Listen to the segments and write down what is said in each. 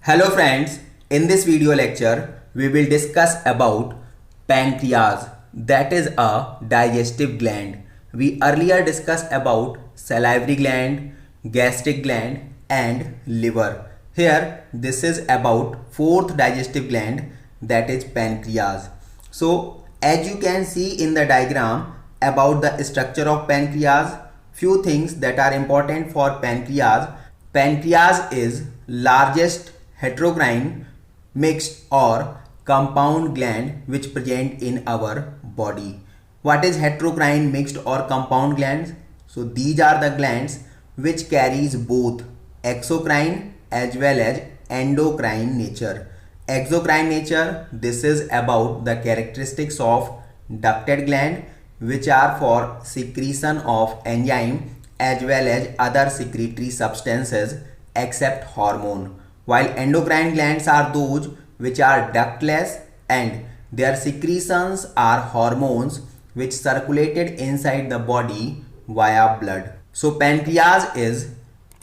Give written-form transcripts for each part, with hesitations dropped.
Hello friends, in this video lecture we will discuss about pancreas, that is a digestive gland. We earlier discussed about salivary gland, gastric gland and liver. Here this is about fourth digestive gland, that is pancreas. So as you can see in the diagram about the structure of pancreas, few things that are important for pancreas. Pancreas is largest heterocrine mixed or compound gland which present in our body. What is heterocrine mixed or compound glands? So these are the glands which carries both exocrine as well as endocrine nature. Exocrine nature, this is about the characteristics of ducted gland which are for secretion of enzyme as well as other secretory substances except hormone, while endocrine glands are those which are ductless and their secretions are hormones which circulated inside the body via blood. So pancreas is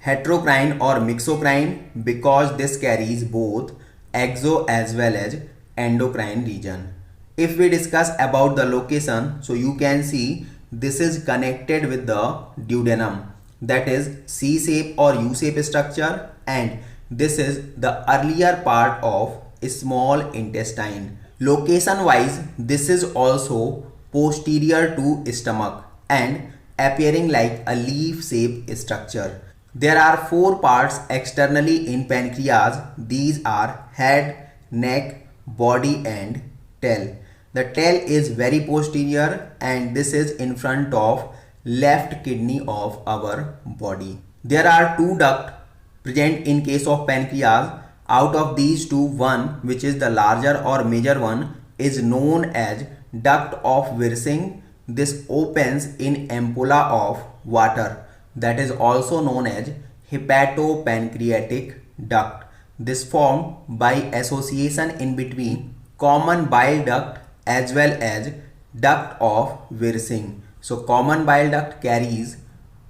heterocrine or mixocrine because this carries both exo as well as endocrine region. If we discuss about the location, so you can see this is connected with the duodenum, that is C-shape or U-shape structure, and this is the earlier part of small intestine. Location wise, this is also posterior to stomach and appearing like a leaf-shaped structure. There are four parts externally in pancreas. These are head, neck, body and tail. The tail is very posterior and this is in front of left kidney of our body. There are two ducts present in case of pancreas. Out of these two, one which is the larger or major one is known as duct of Wirsing. This opens in ampulla of water, that is also known as hepatopancreatic duct. This formed by association in between common bile duct as well as duct of Wirsing. So common bile duct carries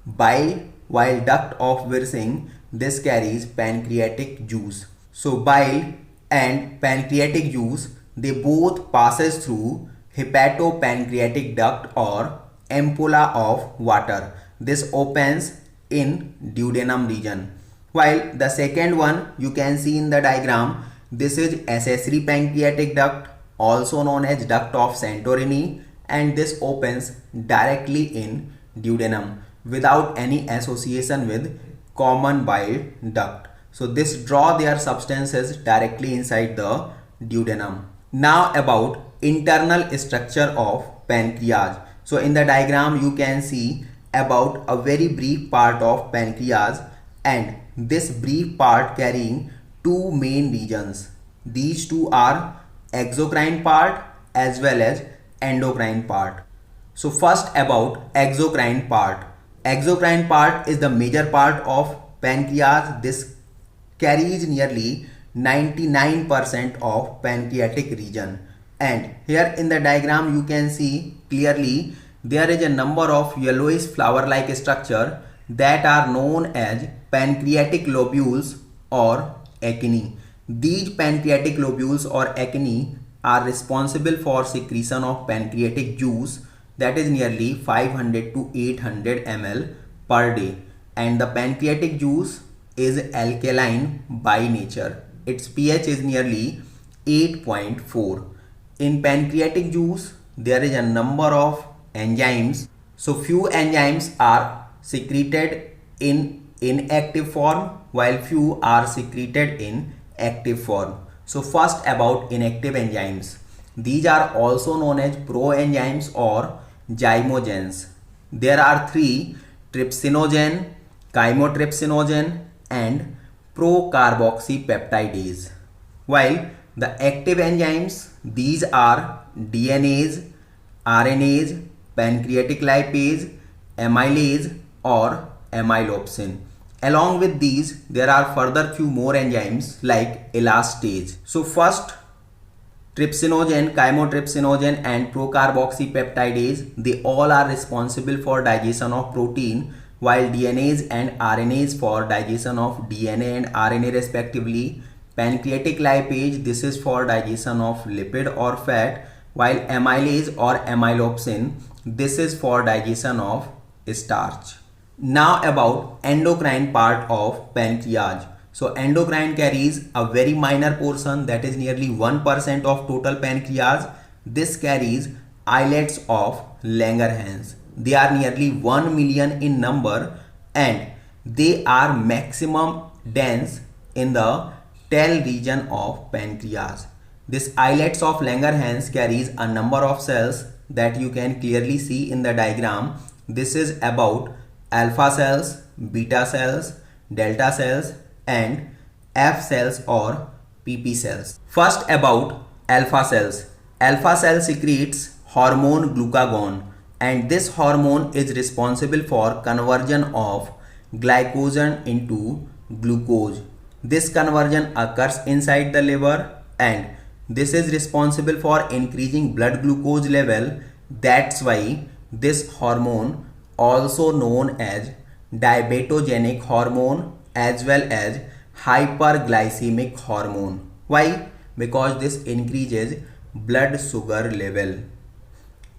bile while duct of Wirsing this carries pancreatic juice. So bile and pancreatic juice, they both passes through hepatopancreatic duct or ampulla of water. This opens in duodenum region. While the second one you can see in the diagram, this is accessory pancreatic duct, also known as duct of Santorini, and this opens directly in duodenum without any association with common bile duct. So this draw their substances directly inside the duodenum. Now about internal structure of pancreas. So in the diagram you can see about a very brief part of pancreas, and this brief part carrying two main regions. These two are exocrine part as well as endocrine part. So first about exocrine part. Exocrine part is the major part of pancreas. This carries nearly 99% of pancreatic region, and here in the diagram you can see clearly there is a number of yellowish flower like structure that are known as pancreatic lobules or acini. These pancreatic lobules or acini are responsible for secretion of pancreatic juice, that is nearly 500 to 800 ml per day, and the pancreatic juice is alkaline by nature. Its pH is nearly 8.4. In pancreatic juice there is a number of enzymes. So few enzymes are secreted in inactive form while few are secreted in active form. So first about inactive enzymes. These are also known as proenzymes or zymogens. There are three: trypsinogen, chymotrypsinogen and procarboxypeptidase. While the active enzymes, these are DNase, RNase, pancreatic lipase, amylase or amylopsin. Along with these, there are further few more enzymes like elastase. So first, trypsinogen, chymotrypsinogen and procarboxypeptidase, they all are responsible for digestion of protein, while DNase and RNase for digestion of DNA and RNA respectively. Pancreatic lipase, this is for digestion of lipid or fat, while amylase or amylopsin, this is for digestion of starch. Now about endocrine part of pancreas. So endocrine carries a very minor portion, that is nearly 1% of total pancreas. This carries islets of Langerhans. They are nearly 1 million in number and they are maximum dense in the tail region of pancreas. This islets of Langerhans carries a number of cells that you can clearly see in the diagram. This is about alpha cells, beta cells, delta cells and F cells or PP cells. First about alpha cells. Alpha cell secretes hormone glucagon and this hormone is responsible for conversion of glycogen into glucose. This conversion occurs inside the liver and this is responsible for increasing blood glucose level. That's why this hormone, also known as diabetogenic hormone as well as hyperglycemic hormone. Why? Because this increases blood sugar level.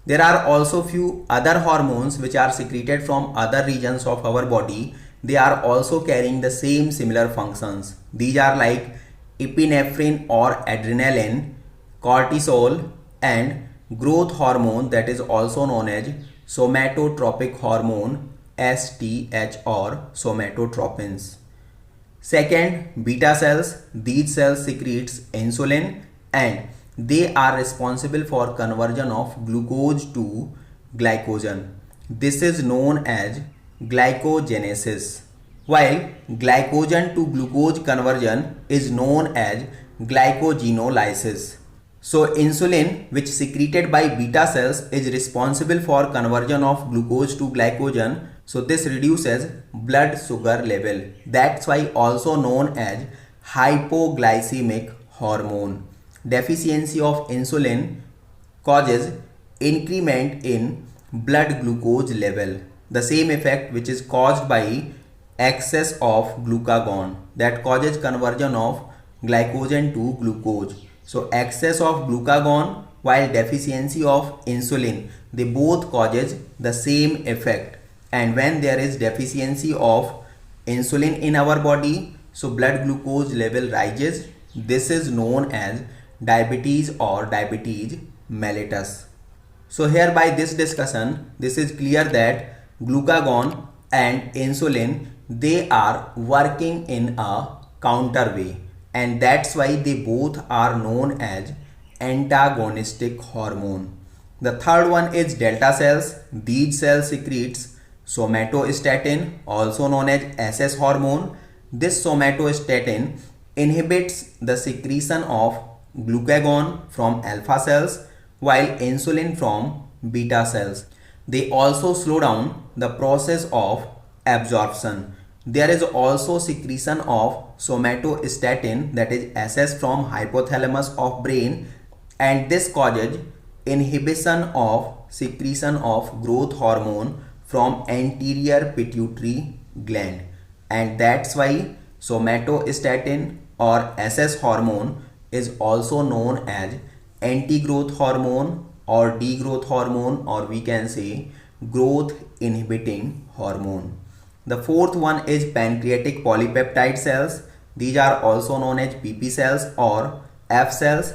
There are also few other hormones which are secreted from other regions of our body. They are also carrying the same similar functions. These are like epinephrine or adrenaline, cortisol and growth hormone, that is also known as somatotropic hormone, STH or somatotropins. Second, beta cells. These cells secretes insulin and they are responsible for conversion of glucose to glycogen. This is known as glycogenesis. While glycogen to glucose conversion is known as glycogenolysis. So insulin, which secreted by beta cells, is responsible for conversion of glucose to glycogen. So this reduces blood sugar level. That's why also known as hypoglycemic hormone. Deficiency of insulin causes increment in blood glucose level. The same effect which is caused by excess of glucagon, that causes conversion of glycogen to glucose. So excess of glucagon while deficiency of insulin, they both causes the same effect. And when there is deficiency of insulin in our body, so blood glucose level rises. This is known as diabetes or diabetes mellitus. So here by this discussion, this is clear that glucagon and insulin, they are working in a counter way and that's why they both are known as antagonistic hormone. The third one is delta cells. These cells secretes somatostatin, also known as SS hormone. This somatostatin inhibits the secretion of glucagon from alpha cells while insulin from beta cells. They also slow down the process of absorption. There is also secretion of somatostatin, that is SS, from hypothalamus of brain and this causes inhibition of secretion of growth hormone from anterior pituitary gland and that's why somatostatin or SS hormone is also known as anti-growth hormone or degrowth hormone, or we can say growth inhibiting hormone. The fourth one is pancreatic polypeptide cells. These are also known as PP cells or F cells.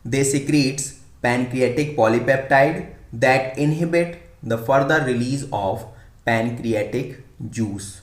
They secretes pancreatic polypeptide that inhibit the further release of pancreatic juice.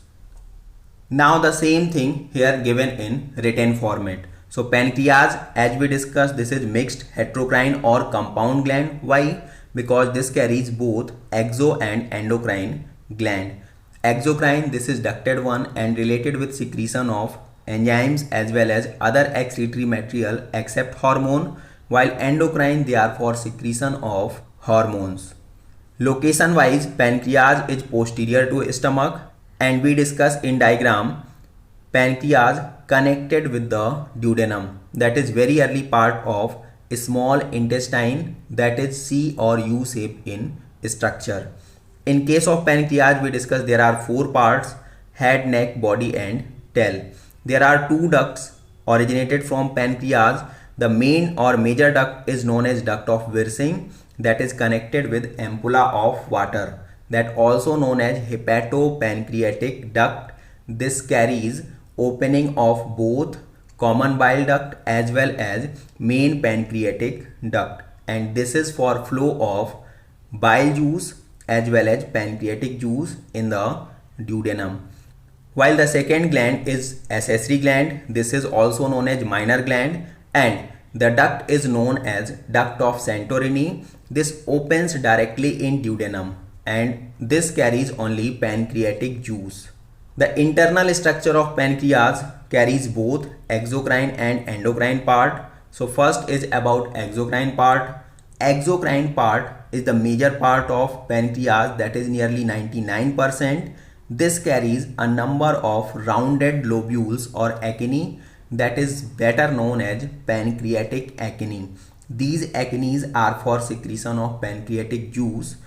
Now the same thing here given in written format. So pancreas, as we discussed, this is mixed heterocrine or compound gland. Why? Because this carries both exo and endocrine gland. Exocrine, this is ducted one and related with secretion of enzymes as well as other excretory material except hormone, while endocrine, they are for secretion of hormones. Location wise, pancreas is posterior to stomach and we discuss in diagram pancreas connected with the duodenum, that is very early part of small intestine, that is C or U shape in structure. In case of pancreas, we discuss there are four parts: head, neck, body and tail. There are two ducts originated from pancreas. The main or major duct is known as duct of Wirsing, that is connected with ampulla of water, that also known as hepatopancreatic duct. This carries opening of both common bile duct as well as main pancreatic duct, and this is for flow of bile juice as well as pancreatic juice in the duodenum. While the second gland is accessory gland, this is also known as minor gland, and the duct is known as duct of Santorini. This opens directly in duodenum and this carries only pancreatic juice. The internal structure of pancreas carries both exocrine and endocrine part. So first is about exocrine part. Exocrine part is the major part of pancreas, that is nearly 99%. This carries a number of rounded lobules or acini, that is better known as pancreatic acini. These acinis are for secretion of pancreatic juice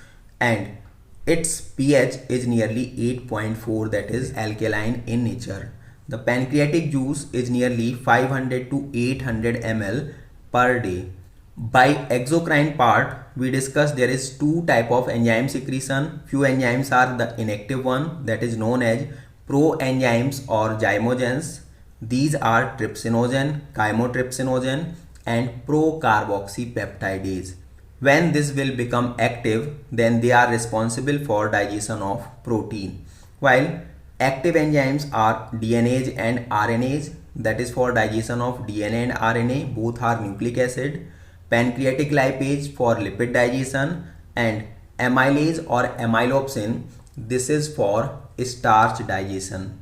and its pH is nearly 8.4, that is alkaline in nature. The pancreatic juice is nearly 500 to 800 ml per day. By exocrine part, we discussed there is two type of enzyme secretion. Few enzymes are the inactive one, that is known as proenzymes or zymogens. These are trypsinogen, chymotrypsinogen and procarboxypeptidase. When this will become active, then they are responsible for digestion of protein. While active enzymes are DNase and RNase, that is for digestion of DNA and RNA, both are nucleic acid. Pancreatic lipase for lipid digestion, and amylase or amylopsin, this is for starch digestion.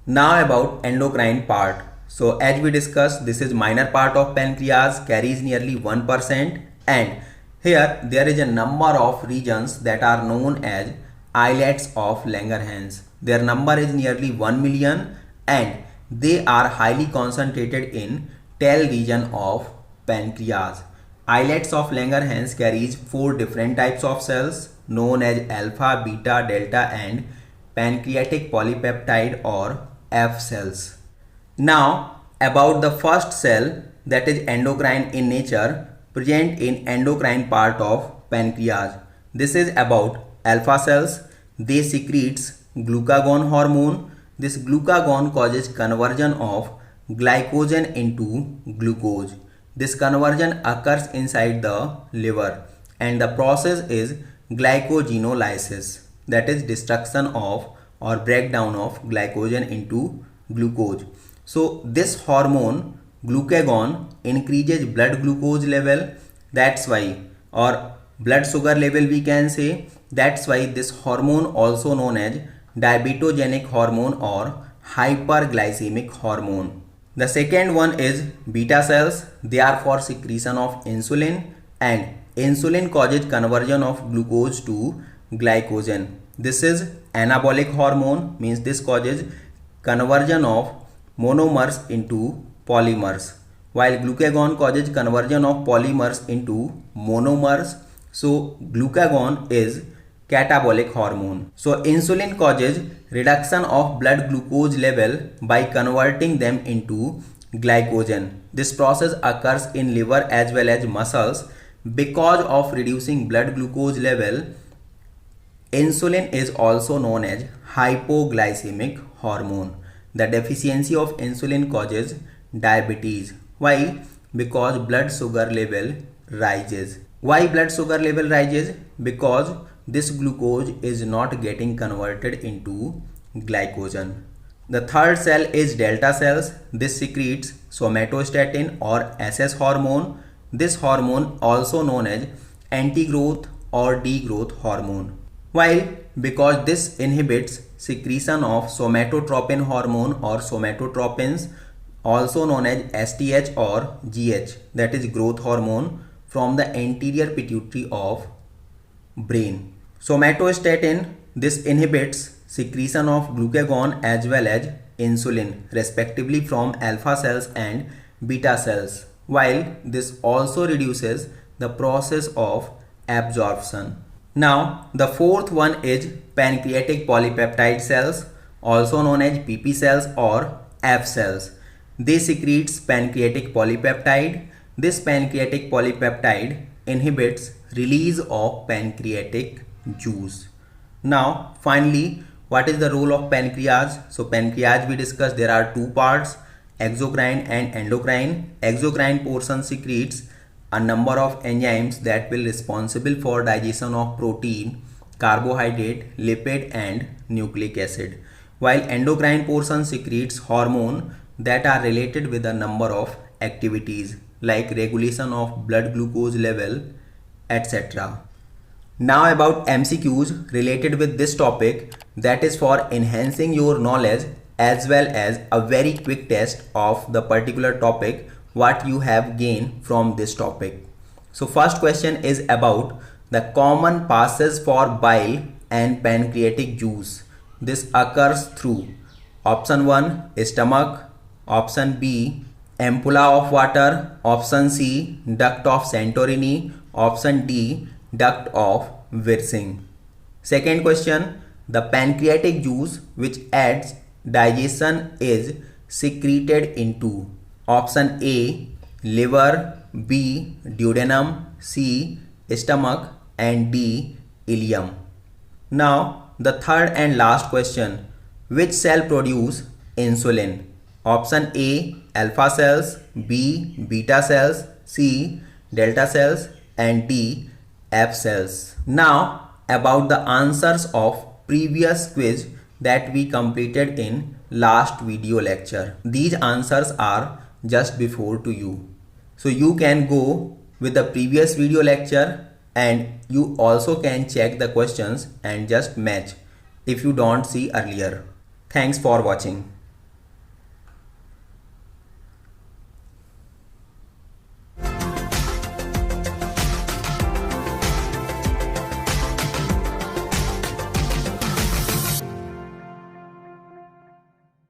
Now about endocrine part. So as we discussed, this is minor part of pancreas, carries nearly 1%, and here there is a number of regions that are known as islets of Langerhans. Their number is nearly 1 million and they are highly concentrated in tail region of pancreas. Islets of Langerhans carries 4 different types of cells known as alpha, beta, delta and pancreatic polypeptide or F cells. Now about the first cell, that is endocrine in nature, present in endocrine part of pancreas. This is about alpha cells. They secretes glucagon hormone. This glucagon causes conversion of glycogen into glucose. This conversion occurs inside the liver and the process is glycogenolysis, that is destruction of or breakdown of glycogen into glucose. So this hormone glucagon increases blood glucose level, that's why, or blood sugar level we can say, that's why this hormone also known as diabetogenic hormone or hyperglycemic hormone. The second one is beta cells. They are for secretion of insulin and insulin causes conversion of glucose to glycogen. This is anabolic hormone, means this causes conversion of monomers into polymers, while glucagon causes conversion of polymers into monomers. So glucagon is catabolic hormone. So insulin causes reduction of blood glucose level by converting them into glycogen. This process occurs in liver as well as muscles. Because of reducing blood glucose level, insulin is also known as hypoglycemic hormone. The deficiency of insulin causes diabetes. Why? Because blood sugar level rises. Why blood sugar level rises? Because this glucose is not getting converted into glycogen. The third cell is delta cells. This secretes somatostatin or SS hormone. This hormone also known as anti-growth or degrowth hormone. While because this inhibits secretion of somatotropin hormone or somatotropins, also known as STH or GH, that is growth hormone, from the anterior pituitary of brain. Somatostatin, this inhibits secretion of glucagon as well as insulin respectively from alpha cells and beta cells, while this also reduces the process of absorption. Now the fourth one is pancreatic polypeptide cells, also known as PP cells or F cells. They secretes pancreatic polypeptide. This pancreatic polypeptide inhibits release of pancreatic juice. Now, finally, what is the role of pancreas? So, pancreas we discussed there are two parts, exocrine and endocrine. Exocrine portion secretes a number of enzymes that will responsible for digestion of protein, carbohydrate, lipid and nucleic acid. While endocrine portion secretes hormone that are related with a number of activities like regulation of blood glucose level, etc. Now about MCQs related with this topic, that is for enhancing your knowledge as well as a very quick test of the particular topic what you have gained from this topic. So first question is about the common passes for bile and pancreatic juice. This occurs through option 1 stomach, option B ampulla of water, option C duct of Santorini, option D duct of Wirsing. Second question, the pancreatic juice which aids digestion is secreted into option A liver, B duodenum, C stomach and D ileum. Now the third and last question, which cell produce insulin? Option A alpha cells, B beta cells, C delta cells and D F cells. Now about the answers of previous quiz that we completed in last video lecture. These answers are just before to you. So you can go with the previous video lecture and you also can check the questions and just match if you don't see earlier. Thanks for watching.